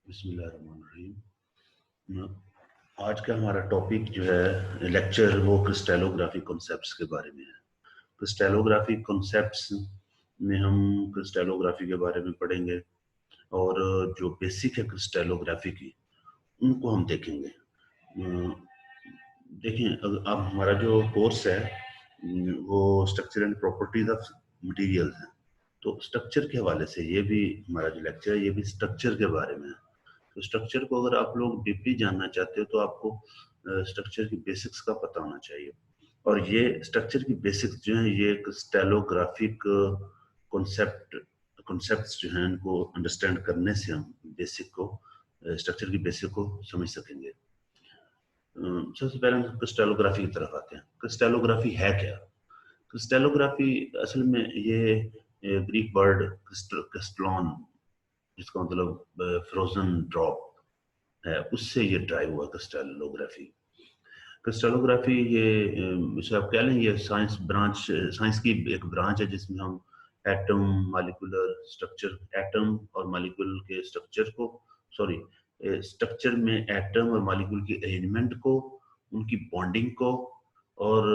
बिस्मिल्लाहिर्रहमानिर्रहीम। आज का हमारा टॉपिक जो है लेक्चर वो क्रिस्टलोग्राफी कॉन्सेप्ट्स के बारे में है। क्रिस्टलोग्राफी कॉन्सेप्ट्स में हम क्रिस्टलोग्राफी के बारे में पढ़ेंगे और जो बेसिक है क्रिस्टलोग्राफी की उनको हम देखेंगे। देखें, अब हमारा जो कोर्स है वो structure and properties of material है, तो स्ट्रक्चर के हवाले से ये भी हमारा जो लेक्चर है ये भी स्ट्रक्चर के बारे में है। तो स्ट्रक्चर को अगर आप लोग डीपली जानना चाहते हो तो आपको स्ट्रक्चर की बेसिक्स का पता होना चाहिए। और ये स्ट्रक्चर की बेसिक्स जो है ये स्टाइलोग्राफिक कॉन्सेप्ट कॉन्सेप्ट्स जो हैं इनको अंडरस्टैंड करने से हम बेसिक को स्ट्रक्चर की बेसिक को समझ सकेंगे। सबसे पहले हम क्रिस्टलोग्राफी की तरफ आते हैं। क्रिस्टलोग्राफी है क्या? क्रिस्टलोग्राफी असल में ये ग्रीक वर्ड क्रिस्टलॉन, जिसका मतलब फ्रोजन ड्रॉप है, उससे ये ड्राइव हुआ क्रिस्टलोग्राफी। क्रिस्टलोग्राफी ये इसे आप कह लें ये साइंस की एक ब्रांच है जिसमें हम एटम मॉलिक्यूलर स्ट्रक्चर, एटम और मॉलिक्यूल के स्ट्रक्चर को स्ट्रक्चर में एटम और मॉलिक्यूल की अरेंजमेंट को, उनकी बॉन्डिंग को और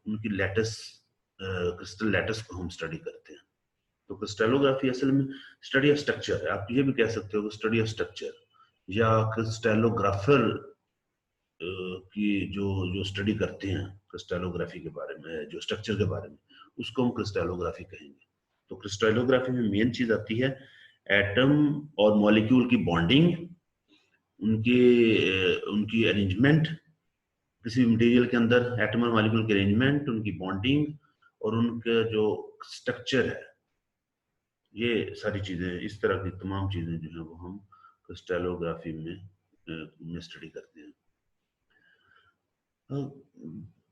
उनकी लैटिस क्रिस्टल लैटिस को हम स्टडी करते हैं। तो क्रिस्टलोग्राफी असल में स्टडी ऑफ स्ट्रक्चर है। आप ये भी कह सकते हो कि स्टडी ऑफ स्ट्रक्चर या क्रिस्टलोग्राफर की जो जो स्टडी करते हैं क्रिस्टलोग्राफी के बारे में, जो स्ट्रक्चर के बारे में, उसको हम क्रिस्टलोग्राफी कहेंगे। तो क्रिस्टलोग्राफी में मेन चीज आती है एटम और मॉलिक्यूल की बॉन्डिंग, उनकी उनकी अरेंजमेंट, किसी भी मटेरियल के अंदर एटम और मॉलिक्यूल की अरेंजमेंट, उनकी बॉन्डिंग और उनका जो स्ट्रक्चर है, ये सारी चीजें, इस तरह की तमाम चीजें जो है वो हम क्रिस्टलोग्राफी में स्टडी करते हैं।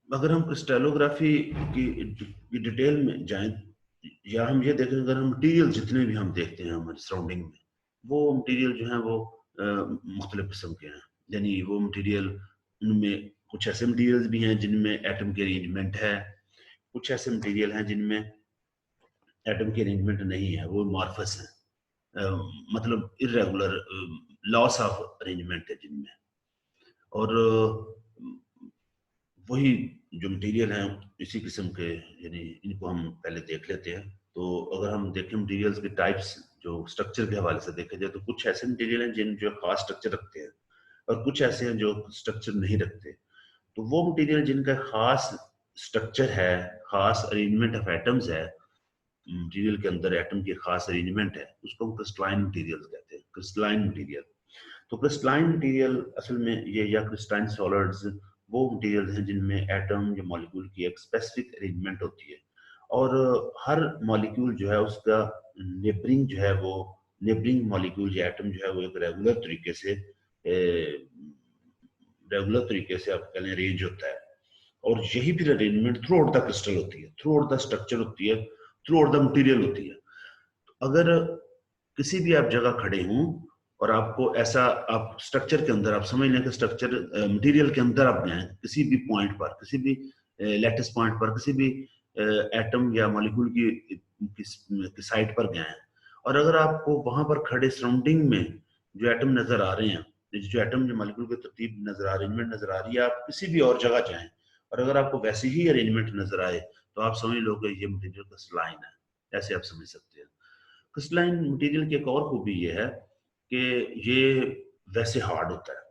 अगर हम क्रिस्टलोग्राफी की डिटेल में जाएं या हम ये देखें, अगर हम मटेरियल जितने भी हम देखते हैं हमारे सराउंडिंग में, वो मटेरियल जो है वो मुख्तलिफ किस्म के हैं। यानी वो मटेरियल, उनमें कुछ ऐसे मटेरियल्स भी हैं जिनमें एटम की अरेंजमेंट है, कुछ ऐसे मटेरियल हैं जिनमें एटम की अरेंजमेंट नहीं है, वो मॉर्फस है, मतलब इरेगुलर लॉस ऑफ अरेंजमेंट है जिनमें। और वही जो मटेरियल हैं इसी किस्म के, यानी इनको हम पहले देख लेते हैं। तो अगर हम देखें मटेरियल्स के टाइप्स, जो स्ट्रक्चर के हवाले से देखा जाए, तो कुछ ऐसे मटेरियल हैं जिन जो खास स्ट्रक्चर रखते हैं और कुछ ऐसे हैं जो स्ट्रक्चर नहीं रखते। तो वो मटेरियल जिनका खास स्ट्रक्चर है, खास अरेंजमेंट ऑफ एटम्स है, मटेरियल के अंदर एटम की खास अरेंजमेंट है, उसको हम क्रिस्टलाइन मटेरियल कहते हैं। क्रिस्टलाइन मटेरियल, तो क्रिस्टलाइन मटेरियल असल में ये, या क्रिस्टलाइन सॉलिड्स, वो मटेरियल हैं जिनमें एटम या मॉलिक्यूल की एक स्पेसिफिक अरेंजमेंट होती है और हर मॉलिक्यूल जो है उसका नेबरिंग जो है वो नेबरिंग मॉलिक्यूल या एटम जो है वो एक रेगुलर तरीके से आप कह लें अरेंज होता है। और यही फिर arrangement through out the crystal होती है, थ्रू आउट द स्ट्रक्चर होती है, थ्रू आउट द मटेरियल होती है। अगर किसी भी आप जगह खड़े हों और आपको ऐसा, आप स्ट्रक्चर के अंदर, आप समझ लें कि स्ट्रक्चर मटेरियल के अंदर आप गए, किसी भी पॉइंट पर, किसी भी लेटेस्ट पॉइंट पर, किसी भी एटम या मॉलिक्यूल की साइड पर गए हैं, और अगर आपको वहां पर खड़े सराउंडिंग में जो एटम नजर आ रहे हैं, जो एटम जो मॉलिक्यूल की तरतीब नजर, अरेंजमेंट नजर आ रही है, आप किसी भी और जगह जाएं और अगर आपको वैसी ही अरेंजमेंट नजर आए तो आप समझ लो कि ये मटेरियल क्रिस्टलाइन है, ऐसे आप समझ सकते हैं। क्रिस्टलाइन मटेरियल की एक और खूबी ये है कि ये वैसे हार्ड होता है,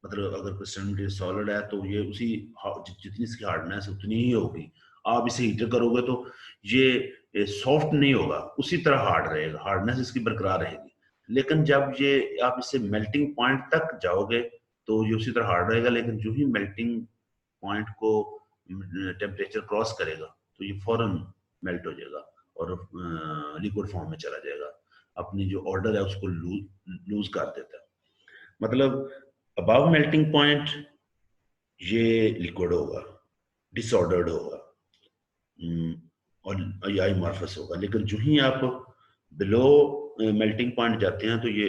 मतलब अगर क्रिस्टलाइन मटेरियल सॉलिड है तो ये उसी जितनी इसकी हार्डनेस उतनी ही होगी। आप इसे हीटर करोगे तो ये सॉफ्ट नहीं होगा, उसी तरह हार्ड रहेगा, हार्डनेस इसकी बरकरार रहेगी। लेकिन जब ये आप इससे मेल्टिंग पॉइंट तक जाओगे तो ये उसी तरह हार्ड रहेगा, लेकिन जो ही मेल्टिंग पॉइंट को टेम्परेचर क्रॉस करेगा तो ये फौरन मेल्ट हो जाएगा और लिक्विड फॉर्म में चला जाएगा, अपनी जो ऑर्डर है उसको लूज कर देता है। मतलब अबव मेल्टिंग पॉइंट ये लिक्विड होगा, डिसऑर्डर्ड होगा और या अमॉर्फस होगा, लेकिन जो ही आप बिलो मेल्टिंग पॉइंट जाते हैं तो ये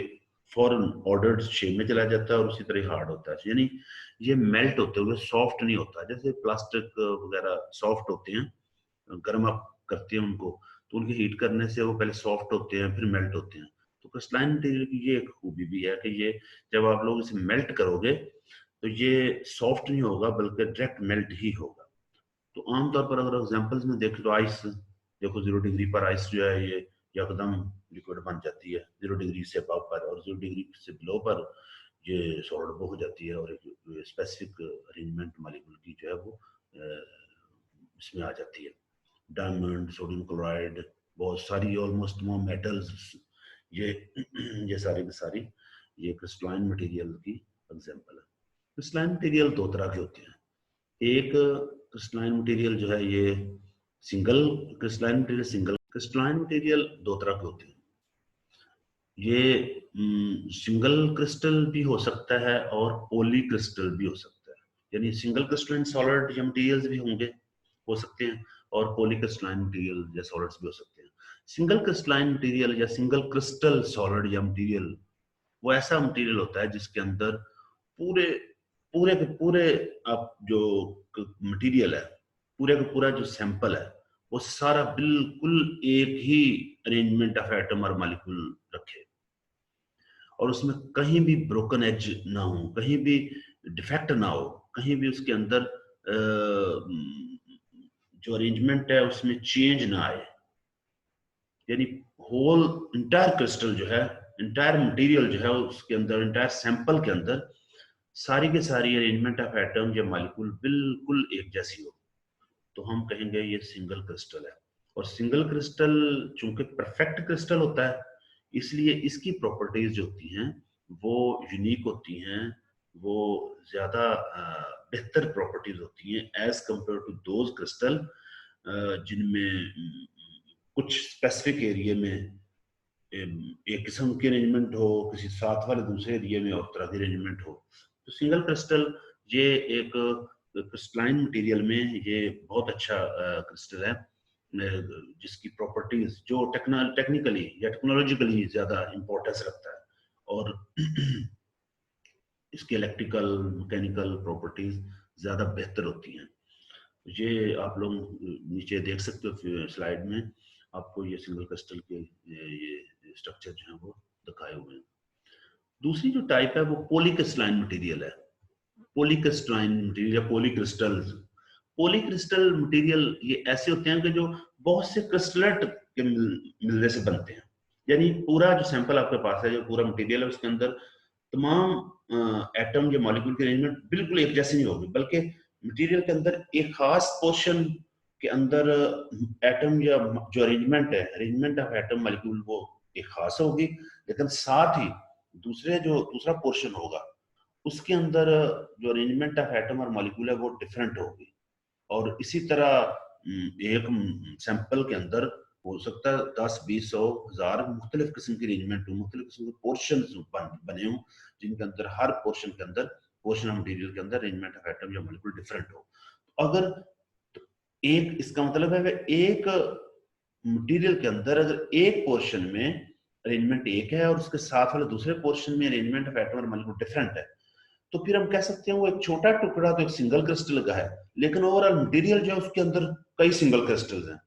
फॉरन ऑर्डर्ड शेप में चला जाता है और उसी तरह हार्ड होता है। यानी ये मेल्ट होते हुए सॉफ्ट नहीं होता, जैसे प्लास्टिक वगैरह सॉफ्ट होते हैं, गर्म आप करते हैं उनको तो उनकी हीट करने से वो पहले सॉफ्ट होते हैं फिर मेल्ट होते हैं। तो क्रिस्टलाइन मटेरियल की ये एक खूबी भी है कि ये जब आप लोग इसे मेल्ट करोगे तो ये सॉफ्ट नहीं होगा बल्कि डायरेक्ट मेल्ट ही होगा। तो आमतौर पर अगर एग्जांपल्स में देखें तो आइस देखो, 0 डिग्री पर आइस जो है ये एकदम लिक्विड बन जाती है, 0 डिग्री से अबव पर, और 0 डिग्री से बिलो पर ये सॉलिड हो जाती है, और एक स्पेसिफिक अरेंजमेंट मॉलिक्यूल की जो है वो इसमें आ जाती है। डायमंड, सोडियम क्लोराइड, बहुत सारी ऑलमोस्ट तमाम मेटल्स, ये ये सारी की सारी ये क्रिस्टलाइन मटेरियल की एग्जांपल है। क्रिस्टलाइन मटेरियल दो तरह के होते हैं। एक क्रिस्टलाइन मटेरियल जो है ये single crystalline material, single crystalline material दो तरह के होते हैं। ये सिंगल क्रिस्टल भी हो सकता है और पॉली क्रिस्टल भी हो सकता है, यानी सिंगल क्रिस्टलाइन सॉलिड या मटेरियल्स भी होंगे, हो सकते हैं, और पॉली क्रिस्टलाइन मटेरियल या सॉलिड्स भी हो सकते हैं। सिंगल क्रिस्टलाइन मटेरियल या सिंगल क्रिस्टल सॉलिड या मटेरियल वो ऐसा मटेरियल होता है जिसके अंदर पूरे पूरे के पूरे आप जो मटेरियल है, पूरे का पूरा जो सैंपल है वो सारा बिल्कुल एक ही अरेंजमेंट ऑफ एटम और मॉलिक्यूल रखे, और उसमें कहीं भी ब्रोकन एज ना हो, कहीं भी डिफेक्ट ना हो, कहीं भी उसके अंदर जो अरेंजमेंट है उसमें चेंज ना आए, यानी होल इंटायर क्रिस्टल जो है, इंटायर मटेरियल जो है उसके अंदर, इंटायर सैंपल के अंदर सारी के सारी अरेंजमेंट ऑफ एटम या मॉलिक्यूल बिल्कुल एक जैसी हो, तो हम कहेंगे ये सिंगल क्रिस्टल है। और सिंगल क्रिस्टल चूंकि परफेक्ट क्रिस्टल होता है, इसलिए इसकी प्रॉपर्टीज जो होती हैं वो यूनिक होती हैं, वो ज्यादा बेहतर प्रॉपर्टीज होती हैं as compare to those crystal जिनमें कुछ स्पेसिफिक एरिया में एक किस्म की अरेंजमेंट हो, किसी साथ वाले दूसरे एरिया में और तरह की अरेंजमेंट हो। तो सिंगल क्रिस्टल ये एक क्रिस्टलाइन मटेरियल में ये बहुत अच्छा क्रिस्टल है जिसकी प्रॉपर्टीज जो टेक्निकली या टेक्नोलॉजिकली ज्यादा इंपॉर्टेंस रखता है, और इसकी इलेक्ट्रिकल मैकेनिकल प्रॉपर्टीज ज्यादा बेहतर होती हैं। ये आप लोग नीचे देख सकते हो स्लाइड में, आपको ये सिंगल क्रिस्टल के ये स्ट्रक्चर जो है वो दिखाए हुए हैं। दूसरी जो टाइप है वो पॉलीक्रिस्टलाइन मटेरियल है। पॉलीक्रिस्टलाइन मटेरियल या पॉलीक्रिस्टल्स, पॉलीक्रिस्टल मटेरियल ये ऐसे होते हैं कि जो बहुत से क्रिस्टलेट के मिलने से बनते हैं, यानी पूरा जो सैंपल आपके पास है, जो पूरा मटेरियल है, उसके अंदर तमाम एटम या मॉलिक्यूल की अरेंजमेंट बिल्कुल एक जैसी नहीं होगी, बल्कि मटेरियल के अंदर एक खास पोर्शन के अंदर एटम या जो अरेंजमेंट है, अरेंजमेंट ऑफ एटम मॉलिक्यूल वो एक खास होगी, लेकिन साथ ही दूसरा पोर्शन होगा उसके अंदर जो अरेंजमेंट ऑफ एटम और मॉलिक्यूल है वो डिफरेंट होगी। और इसी तरह एक सैंपल के अंदर हो सकता है 10, 20, 100, 1000 मुख्तलिफ किस्म की अरेंजमेंट हो, मुख्तलिफ किस्म के पोर्शन बने हों, जिनके अंदर हर पोर्शन के अंदर, पोर्शन ऑफ मटेरियल के अंदर अरेंजमेंट ऑफ एटम या मॉलिक्यूल डिफरेंट हो। अगर एक, इसका मतलब है कि एक मटेरियल के अंदर अगर एक पोर्शन में अरेंजमेंट एक है और उसके साथ वाले दूसरे पोर्शन में अरेंजमेंट ऑफ एटम और मॉलिक्यूल डिफरेंट है, तो फिर हम कह सकते हैं वो एक छोटा टुकड़ा तो एक सिंगल क्रिस्टल का है, लेकिन ओवरऑल मटेरियल जो है उसके अंदर कई सिंगल क्रिस्टल्स हैं,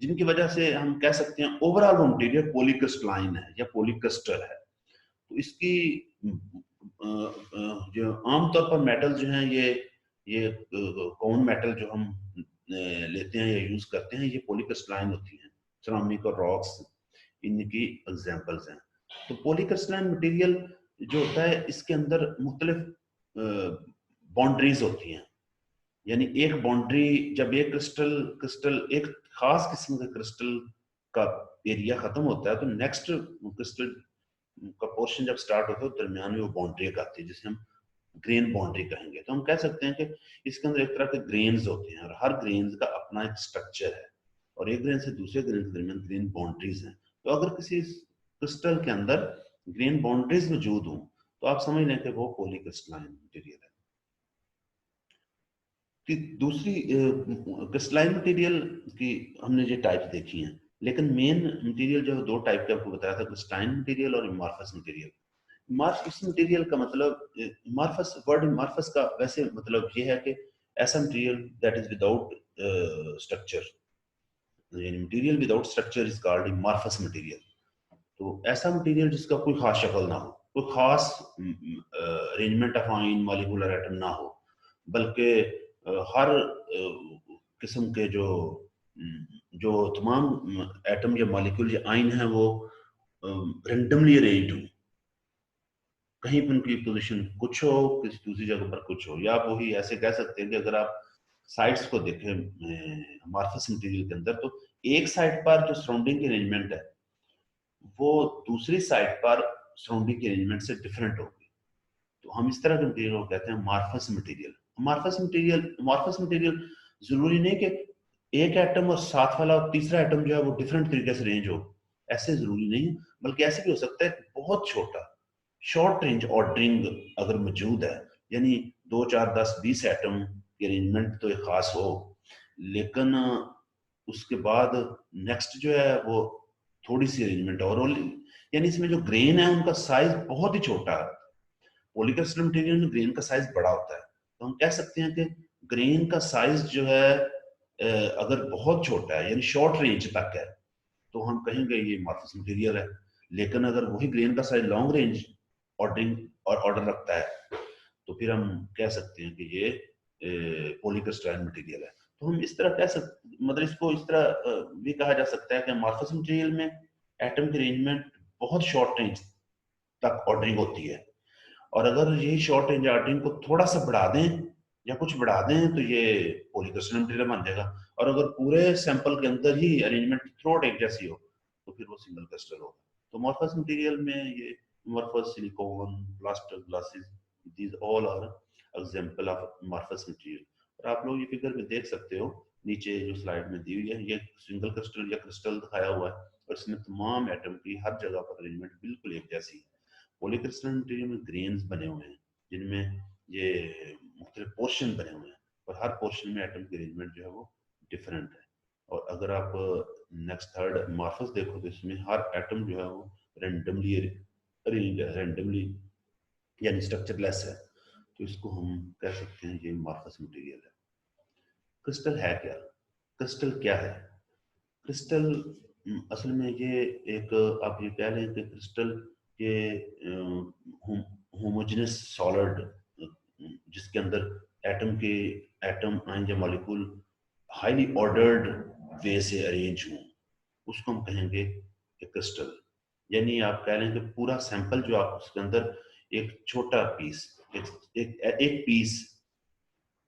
जिनकी वजह से हम कह सकते हैं ओवरऑल वो मटेरियल पॉलीक्रिस्टलाइन है या पॉलीक्रिस्टल है। तो इसकी जो आमतौर पर मेटल जो हैं, ये कॉमन मेटल जो हम लेते हैं या यूज करते हैं, ये पॉलीक्रिस्टलाइन होती हैं। सिरामिक और रॉक्स इनकी एग्जांपल्स हैं। तो पॉलीक्रिस्टलाइन मटेरियल जो होता है इसके अंदर मुख्तलिफ बाउंड्रीज होती हैं, यानी एक बाउंड्री, जब एक क्रिस्टल एक खास किस्म के क्रिस्टल का एरिया खत्म होता है तो नेक्स्ट क्रिस्टल का पोर्शन जब स्टार्ट होता है तो दरमियान में वो बाउंड्री एक आती है जिसे हम ग्रेन बाउंड्री कहेंगे। तो हम कह सकते हैं कि इसके अंदर एक तरह के ग्रेन्स होते हैं और हर ग्रेन्स का अपना एक स्ट्रक्चर है, और एक ग्रेन से दूसरे ग्रेन के दरमियान ग्रेन बाउंड्रीज हैं। तो अगर किसी क्रिस्टल के अंदर ग्रेन बाउंड्रीज मौजूद हों तो आप समझ लें कि वो पॉलीक्रिस्टलाइन मटेरियल है। कि दूसरी क्रिस्टलाइन मटेरियल की हमने ये टाइप देखी हैं, लेकिन मेन मटेरियल जो दो टाइप के आपको बताया था, क्रिस्टलाइन मटेरियल और अमॉर्फस मटेरियल। अमॉर्फस मटेरियल का मतलब, अमॉर्फस वर्ड अमॉर्फस का वैसे मतलब ये है कि ऐसा material that is without structure, यानी material without structure is called amorphous material. तो ऐसा मटेरियल जिसका कोई खास शक्ल ना हो, कोई खास अरेंजमेंट ऑफ आइन मॉलिक्यूलर एटम ना हो, बल्कि हर किस्म के जो तमाम एटम या मॉलिक्यूल या आइन है वो रेंडमली अरेंज्ड हो, कहीं पर उनकी पोजीशन कुछ हो, किसी दूसरी जगह पर कुछ हो। या आप वही ऐसे कह सकते हैं कि अगर आप साइड्स को देखें अमार्फस मटेरियल के अंदर, तो एक साइड पर जो सराउंडिंग की अरेंजमेंट है वो दूसरी साइड पर सराउंडिंग की अरेंजमेंट से डिफरेंट होगी। तो हम इस तरह के मटेरियल को कहते हैं अमार्फस मटेरियल। अमार्फस मटेरियल जरूरी नहीं कि एक एटम और साथ वाला और तीसरा एटम जो है वो डिफरेंट तरीके से रेंज हो, ऐसे जरूरी नहीं है, बल्कि ऐसे भी हो सकता है बहुत छोटा शॉर्ट रेंज ऑर्डरिंग अगर मौजूद है, यानी 2 4 10 20 एटम की अरेंजमेंट तो एक खास हो, लेकिन उसके बाद नेक्स्ट जो है वो थोड़ी सी अरेंजमेंट और, यानी इसमें जो ग्रेन है उनका साइज बहुत ही छोटा है। पॉलीक्रिस्टल मटेरियल में ग्रेन का साइज बड़ा होता है, तो हम कह सकते हैं कि ग्रेन का साइज जो है अगर बहुत छोटा है यानी शॉर्ट रेंज तक है, तो हम कहेंगे ये अमार्फस मटेरियल है। लेकिन अगर वही ग्रेन का साइज लॉन्ग रेंज ऑर्डरिंग और ऑर्डर रखता है, तो फिर हम कह सकते हैं कि ये पॉलीक्रिस्टलाइन मटेरियल है। तो हम इस तरह कह सकते, मतलब इसको इस तरह भी कहा जा सकता है कि अमार्फस मटेरियल में एटम की अरेंजमेंट बहुत शॉर्ट रेंज तक ऑर्डरिंग होती है, और अगर यही शॉर्ट रेंज ऑर्डरिंग को थोड़ा सा बढ़ा दें या कुछ बढ़ा दें तो ये पॉलीक्रिस्टल मटेरियल बन जाएगा। और अगर पूरे सैंपल के अंदर ही अरेंजमेंट थ्रोट एक जैसी हो तो फिर वो सिंगल क्रिस्टल होगा। तो अमॉर्फस मटेरियल में ये amorphous silicon, plaster, glasses, these all are example of amorphous material. और आप लोग ये फिगर में देख सकते हो, नीचे जो स्लाइड में दी हुई है, ये सिंगल क्रिस्टल या क्रिस्टल दिखाया हुआ है और इसमें तमाम एटम की हर जगह पर अरेंजमेंट बिल्कुल एक जैसी है। पॉलीक्रिस्टल मटेरियल में ग्रेन्स बने हुए हैं जिनमें ये मुख्तलिफ पोर्शन बने हुए हैं, और हर पोर्शन में एटम की अरेंजमेंट जो है वो डिफरेंट है। और अगर आप नेक्स्ट थर्ड अमॉर्फस देखो तो इसमें हर एटम जो है वो रेंडमली अरेंज है, रेंडमली यानी स्ट्रक्चरलेस है। तो इसको हम कह सकते हैं ये अमॉर्फस मटेरियल है। क्रिस्टल है क्या? क्रिस्टल क्या है? क्रिस्टल असल में ये एक, आप ये कह लें कि क्रिस्टल ये होमोजेनस सॉलिड जिसके अंदर एटम आयन या मॉलिक्यूल हाईली ऑर्डर्ड वे से अरेंज हों, उसको हम कहेंगे एक क्रिस्टल। यानी आप कह लें कि पूरा सैंपल जो आप उसके अंदर एक छोटा पीस, एक पीस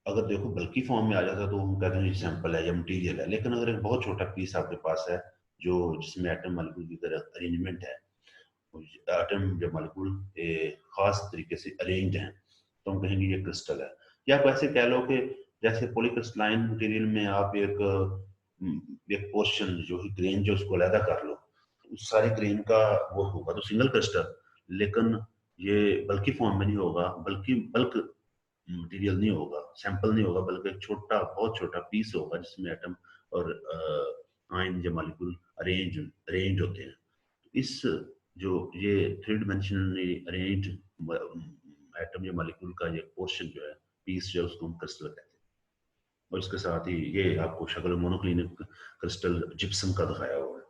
अगर देखो बल्कि फॉर्म में आ जाता तो हम कहते हैं ये सैंपल है या मटेरियल है। लेकिन अगर एक बहुत छोटा पीस आपके पास है जो जिसमें एटम मॉलिक्यूल की तरह अरेंजमेंट है, एटम या मॉलिक्यूल खास तरीके से अरेंज्ड हैं, तो हम कहेंगे ये क्रिस्टल है। या आप ऐसे कह लो कि जैसे पॉलीक्रिस्टलाइन मटेरियल में आप एक पोर्शन जो ही ग्रेन जो उसको अलहदा कर लो, उस सारे ग्रेन का वो होगा तो सिंगल क्रिस्टल। लेकिन ये बल्कि फॉर्म में नहीं होगा, बल्कि बल्क मटेरियल नहीं होगा, सैंपल नहीं होगा, बल्कि एक छोटा बहुत छोटा पीस होगा जिसमें एटम और आयन या मॉलिक्यूल अरेंज होते हैं। इस जो ये थ्री डिमेंशनली अरेंज एटम या मॉलिक्यूल का ये पोर्शन जो है, पीस जो है, उसको हम क्रिस्टल कहते हैं। और इसके साथ ही ये आपको शक्ल मोनोक्लिनिक क्रिस्टल जिप्सम का दिखाया हुआ है।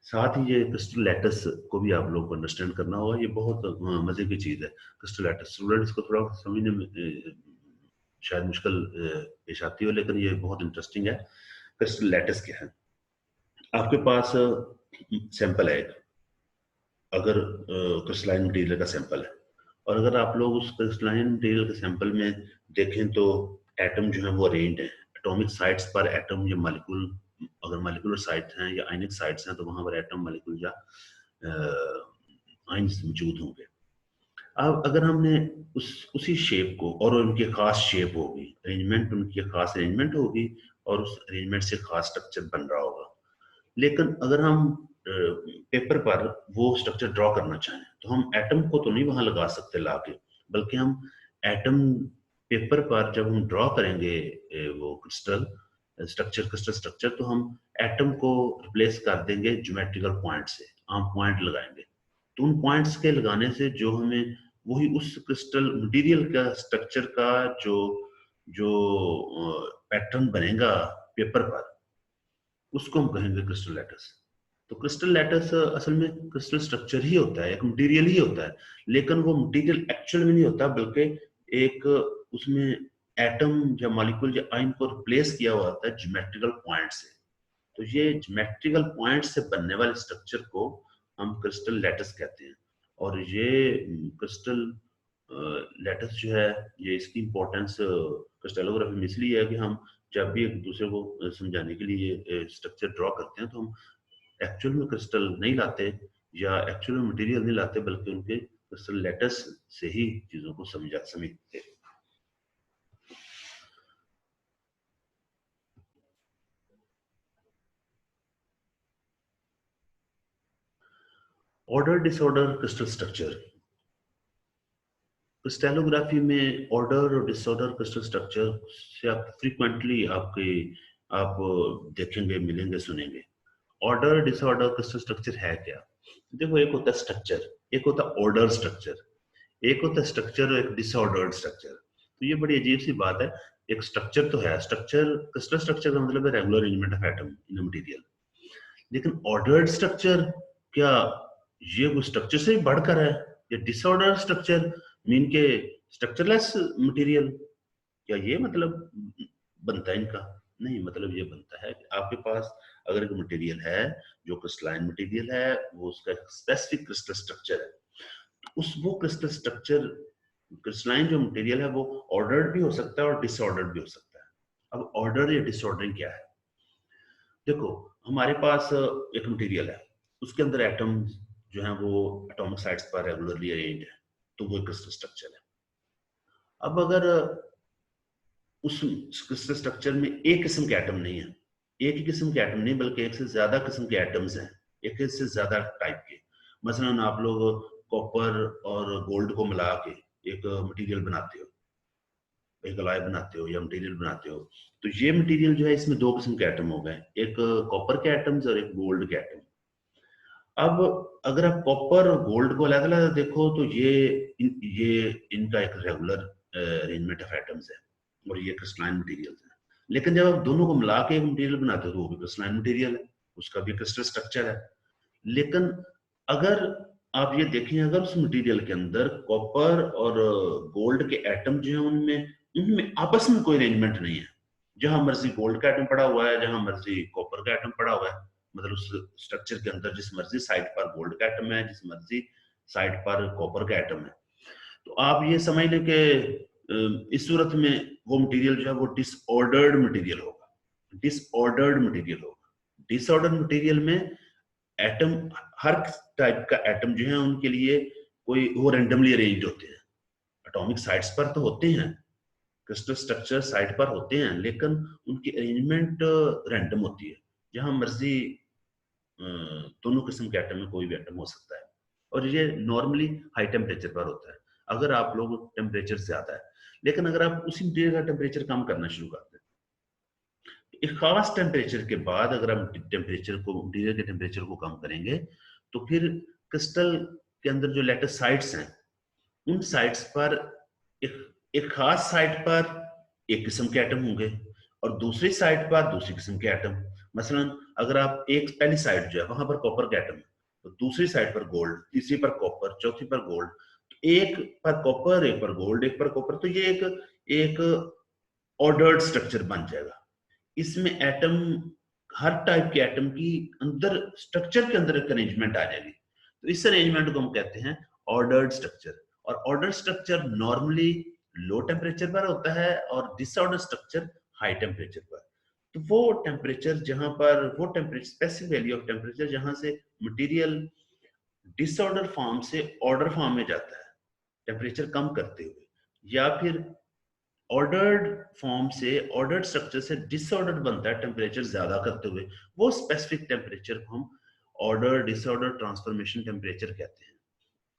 साथ ही ये क्रिस्टल लैटिस को भी आप लोग को अंडरस्टैंड करना होगा, ये बहुत मजे की चीज है। क्रिस्टल लैटिस स्टूडेंट्स को थोड़ा समझने में शायद मुश्किल पेश आती हो, लेकिन ये बहुत इंटरेस्टिंग है। क्रिस्टल लैटिस क्या है? आपके पास सैंपल है, अगर क्रिस्टलाइन मटेरियल का सैंपल है, और अगर आप लोग उस क्रिस्टलाइन मटेरियल के सैंपल में देखें तो एटम जो है वो अरेंज्ड है एटॉमिक साइट्स पर। एटम या मॉलिक्यूल, अगर मॉलिक्यूलर साइट्स हैं या आयनिक साइट्स हैं तो वहां पर एटम, मॉलिक्यूल या आयन्स मौजूद होंगे। अब अगर हमने उसी शेप को, और उनकी खास शेप होगी, अरेंजमेंट उनकी खास अरेंजमेंट होगी और उस अरेंजमेंट से खास स्ट्रक्चर बन रहा होगा। लेकिन अगर हम पेपर पर वो स्ट्रक्चर ड्रॉ करना चाहें तो हम एटम को तो नहीं वहां लगा सकते लाके, बल्कि हम एटम पेपर पर जब हम ड्रॉ करेंगे वो क्रिस्टल स्ट्रक्चर, तो हम एटम को रिप्लेस कर देंगे ज्योमेट्रिकल पॉइंट से, हम पॉइंट लगाएंगे। तो उन पॉइंट्स के लगाने से जो हमें वही उस क्रिस्टल मटेरियल का स्ट्रक्चर का जो जो पैटर्न बनेगा पेपर पर, उसको हम कहेंगे क्रिस्टल लैटिस। तो क्रिस्टल लैटिस असल में क्रिस्टल स्ट्रक्चर ही होता है, एक मटेरियल ही होता है, लेकिन वो मटेरियल एक्चुअल में नहीं होता, बल्कि एक उसमें एटम या मॉलिक्यूल या आयन को रिप्लेस किया हुआ होता है ज्योमेट्रिकल पॉइंट से। तो ये ज्योमेट्रिकल पॉइंट से बनने वाले स्ट्रक्चर को हम क्रिस्टल लैटिस कहते हैं। और ये क्रिस्टल लैटिस जो है, ये इसकी इंपॉर्टेंस क्रिस्टलोग्राफी में इसलिए है कि हम जब भी एक दूसरे को समझाने के लिए स्ट्रक्चर ड्रॉ करते हैं तो हम एक्चुअल में क्रिस्टल नहीं लाते या एक्चुअल में मटेरियल नहीं लाते, बल्कि उनके क्रिस्टल लैटिस से ही चीजों को समझते हैं। Order disorder crystal structure. Crystallography में ऑर्डर और डिसऑर्डर क्रिस्टल स्ट्रक्चर से आप फ्रीक्वेंटली आप देखेंगे, मिलेंगे, सुनेंगे। ऑर्डर डिसऑर्डर क्रिस्टल स्ट्रक्चर है क्या? देखो, एक होता है स्ट्रक्चर, एक होता है ऑर्डर स्ट्रक्चर, एक होता है स्ट्रक्चर और एक डिसऑर्डर्ड स्ट्रक्चर। तो ये बड़ी अजीब सी बात है। एक स्ट्रक्चर तो है, स्ट्रक्चर क्रिस्टल स्ट्रक्चर का मतलब है regular arrangement of atom in a material. लेकिन ऑर्डर्ड स्ट्रक्चर, क्या ये वो स्ट्रक्चर से भी बढ़कर है? या डिसऑर्डर स्ट्रक्चर मीन के स्ट्रक्चरलेस मटेरियल, क्या ये मतलब बनता है इनका? नहीं, मतलब ये बनता है कि आपके पास अगर एक मटेरियल है जो क्रिस्टलाइन मटेरियल है, वो उसका स्पेसिफिक क्रिस्टल स्ट्रक्चर है, तो उस वो क्रिस्टल स्ट्रक्चर, क्रिस्टलाइन जो मटेरियल है, वो ऑर्डर्ड भी हो सकता है और डिसऑर्डर्ड भी हो सकता है। अब ऑर्डर या डिसऑर्डरिंग क्या है? देखो, हमारे पास एक मटेरियल है, उसके अंदर एटम जो है वो एटॉमिक साइड्स पर रेगुलरली अरेंज है, तो वो क्रिस्टल स्ट्रक्चर है। अब अगर उस क्रिस्टल स्ट्रक्चर में एक किस्म के एटम नहीं है, एक ही किस्म के एटम नहीं, बल्कि एक से ज्यादा किस्म के एटम्स हैं, एक से ज्यादा टाइप के। मसलन आप लोग कॉपर और गोल्ड को मिला के एक मटेरियल बनाते हो, एक अलॉय बनाते हो या मटेरियल बनाते हो, तो ये मटेरियल जो है, इसमें दो किस्म के एटम हो गए, एक कॉपर के एटम्स और एक गोल्ड के एटम। अब अगर आप कॉपर और गोल्ड को अलग अलग देखो, तो ये इनका एक रेगुलर अरेंजमेंट ऑफ एटम्स है और ये क्रिस्टलाइन मटेरियल्स हैं। लेकिन जब आप दोनों को मिला के एक मटेरियल बनाते हो, तो वो भी क्रिस्टलाइन मटेरियल है, उसका भी क्रिस्टल स्ट्रक्चर है। लेकिन अगर आप ये देखें, अगर उस मटेरियल के अंदर कॉपर और गोल्ड के एटम जो है, उनमें उनमें आपस में कोई अरेंजमेंट नहीं है, जहां मर्जी गोल्ड का एटम पड़ा हुआ है, जहां मर्जी कॉपर का एटम पड़ा हुआ है, मतलब उस स्ट्रक्चर के अंदर जिस मर्जी साइड पर गोल्ड का एटम है, जिस मर्जी साइड पर कॉपर का एटम है, तो आप ये समझ लें कि इस सूरत में वो मटेरियल जो है वो डिसऑर्डर्ड मटेरियल होगा, डिसऑर्डर्ड मटेरियल होगा। डिसऑर्डर्ड मटेरियल में एटम, हर टाइप का एटम जो है उनके लिए कोई वो रेंडमली अरेंज होते हैं, एटॉमिक साइड्स पर तो होते हैं, क्रिस्टल स्ट्रक्चर साइड पर होते हैं, लेकिन उनकी अरेंजमेंट रैंडम होती है, जहां मर्जी दोनों किस्म के एटम में कोई भी एटम हो सकता है। और ये नॉर्मली हाई टेम्परेचर पर होता है, अगर आप लोग टेम्परेचर ज्यादा है, लेकिन अगर आप उसी मटेरियल का टेम्परेचर कम करना शुरू करते हैं, एक खास टेम्परेचर के बाद अगर हम टेम्परेचर को, मटेरियल के टेम्परेचर को कम करेंगे, तो फिर क्रिस्टल के अंदर जो लेटेस्ट साइट्स हैं, उन साइट्स पर एक एक खास साइट पर एक किस्म के एटम होंगे और दूसरी साइट पर दूसरी किस्म के एटम। मसलन अगर आप एक पहली साइड जो है वहां पर कॉपर के एटम है, तो दूसरी साइड पर गोल्ड, तीसरी पर कॉपर, चौथी पर गोल्ड, तो एक पर कॉपर, एक पर गोल्ड, एक पर कॉपर, तो ये एक ऑर्डर्ड स्ट्रक्चर बन जाएगा। इसमें एटम, हर टाइप के एटम की अंदर स्ट्रक्चर के अंदर एक अरेंजमेंट आ जाएगी, तो इस अरेंजमेंट को हम कहते हैं ऑर्डर्ड स्ट्रक्चर। और order structure normally low temperature पर होता है और डिसऑर्डर स्ट्रक्चर हाई टेम्परेचर पर। तो वो टेम्परेचर जहां पर, वो temperature, specific value of temperature जहां से मटेरियल डिसऑर्डर फॉर्म से ऑर्डर फॉर्म में जाता है टेम्परेचर कम करते हुए, या फिर ऑर्डर्ड फॉर्म से, ऑर्डर्ड स्ट्रक्चर से डिसऑर्डर्ड बनता है टेम्परेचर ज्यादा करते हुए, वो स्पेसिफिक टेम्परेचर को हम ऑर्डर डिसऑर्डर ट्रांसफॉर्मेशन टेम्परेचर कहते हैं।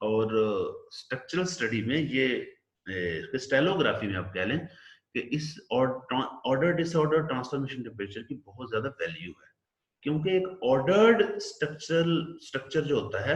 और स्ट्रक्चरल स्टडी में ये, क्रिस्टलोग्राफी में आप कह लें कि इस ऑर्डर डिसऑर्डर ट्रांसफॉर्मेशन टेम्परेचर की बहुत ज्यादा वैल्यू है, क्योंकि एक ऑर्डर्ड स्ट्रक्चर जो होता है,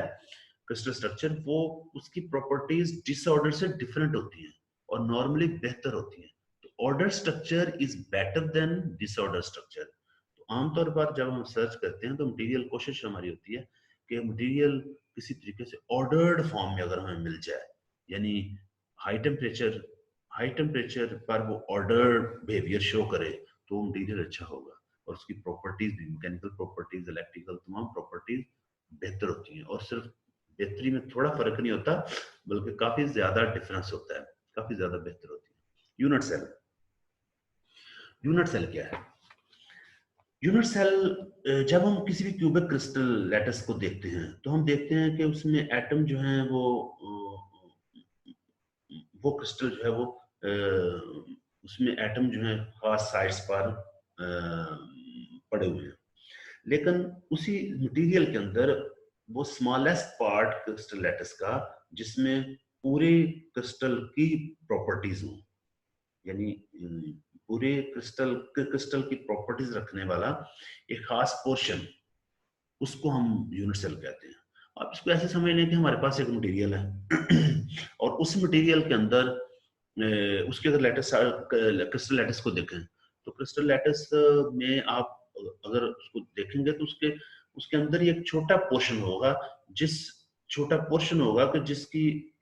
क्रिस्टल स्ट्रक्चर, वो उसकी प्रॉपर्टीज डिसऑर्डर से डिफरेंट होती हैं और नॉर्मली बेहतर होती हैं। तो order structure is better than disorder structure. तो आमतौर पर जब हम सर्च करते हैं तो मटेरियल, कोशिश हमारी होती है कि मटेरियल किसी तरीके से ऑर्डर्ड फॉर्म में अगर हमें मिल जाए, यानी हाई टेम्परेचर हाई टेम्परेचर पर वो ऑर्डर्ड बिहेवियर शो करे, तो मटेरियल अच्छा होगा और उसकी प्रॉपर्टीज भी, मैकेनिकल प्रॉपर्टीज, इलेक्ट्रिकल, तमाम प्रॉपर्टीज बेहतर होती हैं। और सिर्फ बेहतरी में थोड़ा फर्क नहीं होता, बल्कि काफी ज्यादा डिफरेंस होता है, काफी ज्यादा बेहतर होती है। यूनिट सेल, यूनिट सेल क्या है? यूनिट सेल, जब हम किसी भी क्यूबिक क्रिस्टल लैटिस को देखते हैं तो हम देखते हैं कि उसमें एटम जो है वो क्रिस्टल जो है वो उसमें एटम जो है खास साइड्स पर पड़े हुए हैं, लेकिन उसी मटेरियल के अंदर वो स्मॉलेस्ट पार्ट क्रिस्टल लैटिस का, जिसमें पूरे क्रिस्टल की प्रॉपर्टीज हों, यानी पूरे क्रिस्टल की प्रॉपर्टीज रखने वाला एक खास पोर्शन, उसको हम यूनिट सेल कहते हैं। आप इसको ऐसे समझ लें कि हमारे पास एक मटेरियल है और उस मटेरियल के अंदर उसके अगर लैटिस, क्रिस्टल लैटिस को देखें तो क्रिस्टल लैटिस में आप अगर उसको देखेंगे तो उसके उसके अंदर एक छोटा पोर्शन होगा, जिस छोटा पोर्शन होगा कि जिसकी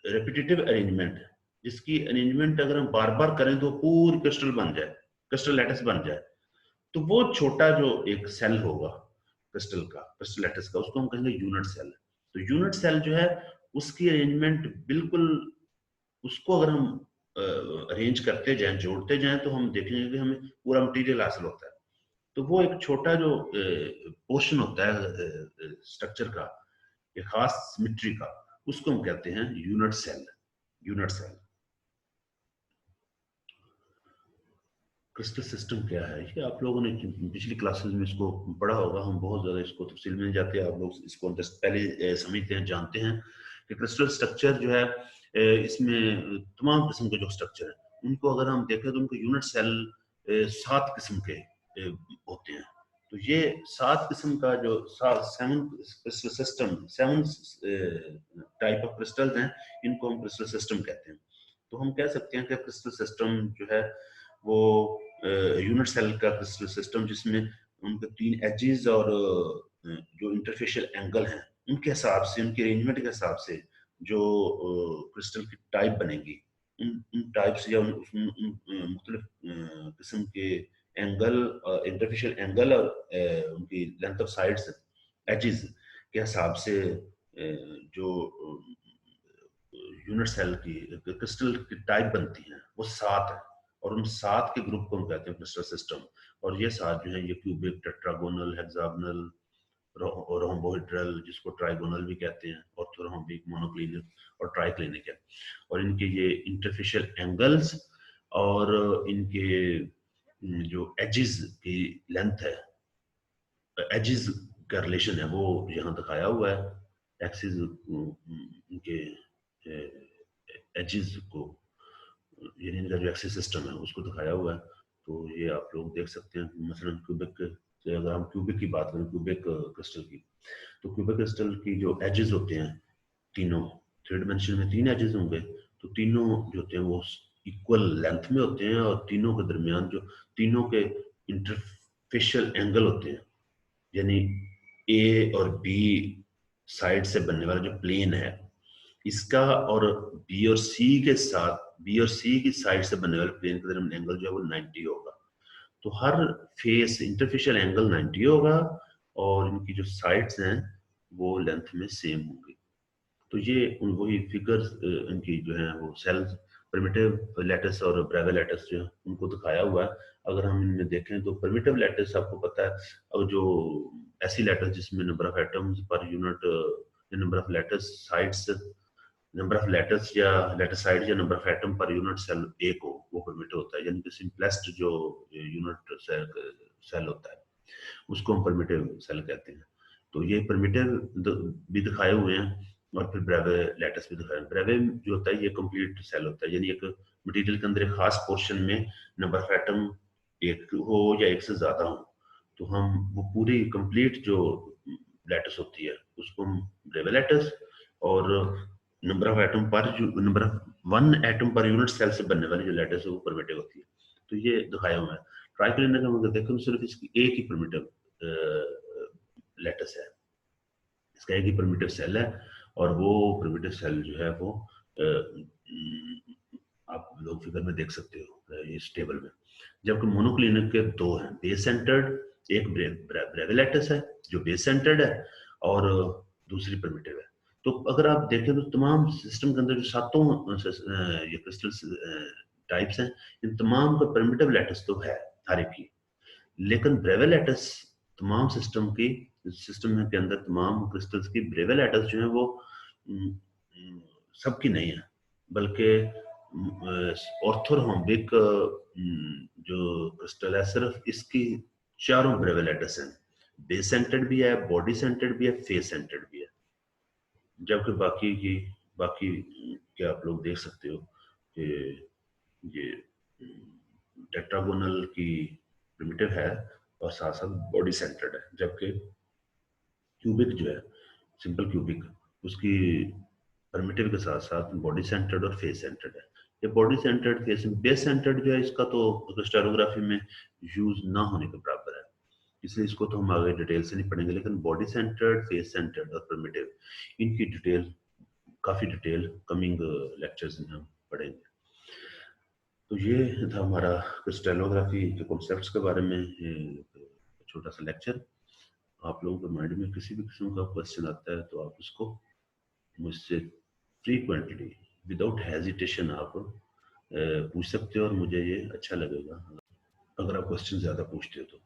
रेपिटेटिव अरेंजमेंट, जिसकी अरेंजमेंट अगर हम बार बार करें तो पूरी क्रिस्टल बन जाए, क्रिस्टल लैटिस बन जाए, तो वो छोटा जो एक सेल होगा क्रिस्टल का, क्रिस्टल लैटिस का, उसको हम कहेंगे यूनिट सेल। तो यूनिट सेल जो है उसकी अरेंजमेंट बिल्कुल, उसको अगर हम अरेंज करते जाएं, जोड़ते जाएं, तो हम देखेंगे कि हमें पूरा मटेरियल हासिल होता है। तो वो एक छोटा जो पोर्शन होता है स्ट्रक्चर का, एक खास सिमेट्री का, उसको हम कहते हैं unit cell. Unit cell. Crystal system क्या है, ये आप लोगों ने पिछली क्लासेस में इसको पढ़ा होगा, हम बहुत ज्यादा इसको तफसील में नहीं जाते, आप लोग इसको पहले समझते हैं, जानते हैं कि क्रिस्टल स्ट्रक्चर जो है, इसमें तमाम किस्म के जो स्ट्रक्चर है उनको अगर हम देखें तो उनको यूनिट सेल 7 किस्म के होते हैं। तो ये 7 किस्म का जो 7 crystal system, 7 type of crystals हैं, इनको हम क्रिस्टल सिस्टम कहते हैं। तो हम कह सकते हैं कि क्रिस्टल सिस्टम जो है वो यूनिट सेल का क्रिस्टल सिस्टम, जिसमें उनके 3 एजेस और जो इंटरफेशियल एंगल हैं उनके हिसाब से, उनके अरेंजमेंट के हिसाब से जो क्रिस्टल की टाइप बनेगी, उन टाइप्स या मुख्तलिफ किस्म के एंगल, इंटरफेशियल एंगल और उनकी लेंथ ऑफ साइड्स, एजेस के हिसाब से जो यूनिट सेल की क्रिस्टल की टाइप बनती है वो 7 है। और उन 7 के ग्रुप को हम कहते हैं क्रिस्टल सिस्टम। और ये 7 जो है, ये क्यूबिक, टेट्रागोनल, हेक्सागोनल, रोम्बोहेड्रल, जिसको ट्राइगोनल भी कहते हैं, ऑर्थोरोम्बिक, मोनोक्लिनिक और ट्राइक्लिनिक है। और इनके ये इंटरफेशियल एंगल्स और इनके जो एजेस की लेंथ है, एजेस का रिलेशन है, वो यहाँ दिखाया हुआ है। एक्सिस इनके एजेस को, यानी इनका जो एक्सिस सिस्टम है उसको दिखाया हुआ है। तो ये आप लोग देख सकते हैं। मसलन क्यूबिक से अगर हम क्यूबिक की बात करें, क्यूबिक क्रिस्टल की, तो क्यूबिक क्रिस्टल की जो एजेस होते हैं तीनों, 3 डायमेंशन में 3 एजेस होंगे, तो तीनों जो होते हैं वो इक्वल लेंथ में होते हैं, और तीनों के दरमियान जो तीनों के इंटरफेशियल एंगल होते हैं, यानी ए और बी साइड से बनने वाला जो प्लेन है इसका, और बी और सी के साथ, बी और सी की साइड से बनने वाले प्लेन के दरमियान एंगल जो है वो 90 होगा। तो हर फेस इंटरफेशियल एंगल 90 होगा और इनकी जो साइड्स हैं वो लेंथ में सेम होंगी। तो ये वही फिगर्स इनकी जो है वो सेल्स, प्रिमिटिव लैटिस और ब्रेवे लैटिस जो है उनको दिखाया हुआ है। अगर हम इनमें देखें तो प्रिमिटिव लैटिस आपको पता है, अब जो ऐसी लैटिस जिसमें number of atoms per unit, number of lattice sides, number of lattice या लैटिस साइड या number of atom per unit cell एक हो, वो प्रिमिटिव होता है। यानी कि सिंपलेस्ट जो यूनिट सेल होता है उसको हम प्रिमिटिव सेल कहते हैं। तो ये प्रिमिटिव भी दिखाए हुए हैं, और फिर ब्रेवे लैटिस भी दिखाए। ब्रेवे जो होता है ये कंप्लीट सेल होता है, यानी एक मटेरियल के अंदर एक खास पोर्शन में नंबर ऑफ एटम एक हो या एक से ज्यादा हो, तो हम वो पूरी कंप्लीट जो लैटिस होती है उसको हम ब्रेवे लैटिस, और number of atom per, number of 1 atom per unit cell से बनने वाली जो लैटिस है वो प्रिमिटिव होती है। तो ये दिखाया हुआ है। ट्राइक्लिनर का अगर देखें तो सिर्फ इसकी एक ही प्रिमिटिव लेटस है, इसका एक ही प्रिमिटिव सेल है, और वो प्रिमिटिव सेल जो है वो आप लोग फिगर में देख सकते हो इस टेबल में। जबकि मोनोक्लिनिक के दो हैं, बेस सेंटर्ड, एक ब्रेविलेटस है जो बेस सेंटर्ड है और दूसरी प्रिमिटिव है। तो अगर आप देखें तो तमाम सिस्टम के अंदर जो सातों ये क्रिस्टल टाइप्स हैं, इन तमाम का प्रिमिटिव लेटस तो है हर एक की, लेकिन ब्रेविलेटस तमाम सिस्टम के अंदर तमाम क्रिस्टल्स की ब्रेविलेटस जो है वो सबकी नहीं है, बल्कि ऑर्थोरहोम्बिक जो क्रिस्टल है सिर्फ इसकी चारों ब्रेविलेटस हैं, बेस सेंटर्ड भी है, बॉडी सेंटर्ड भी है, फेस सेंटर्ड भी है। जबकि बाकी क्या आप लोग देख सकते हो कि ये टेट्रागोनल की प्रिमिटिव है और साथ साथ बॉडी सेंटर्ड है, जबकि क्यूबिक जो है सिंपल क्यूबिक उसकी प्रिमिटिव के साथ साथ बॉडी सेंटर्ड और फेस सेंटर्ड है। ये body centred phase base centred जो है इसका तो क्रिस्टलोग्राफी में यूज ना होने के बराबर है, इसलिए इसको तो हम आगे डिटेल से नहीं पढ़ेंगे, लेकिन बॉडी सेंटर्ड, फेस सेंटर्ड और प्रिमिटिव इनकी डिटेल काफी डिटेल कमिंग लेक्चर्स में हम पढ़ेंगे। तो ये था हमारा क्रिस्टलोग्राफी के कॉन्सेप्ट्स के बारे में छोटा सा लेक्चर। आप लोगों के माइंड में किसी भी किस्म का क्वेश्चन आता है तो आप उसको मुझसे फ्रीक्वेंटली विदाउट हेजिटेशन आप पूछ सकते हो, और मुझे ये अच्छा लगेगा अगर आप क्वेश्चन ज़्यादा पूछते हो तो।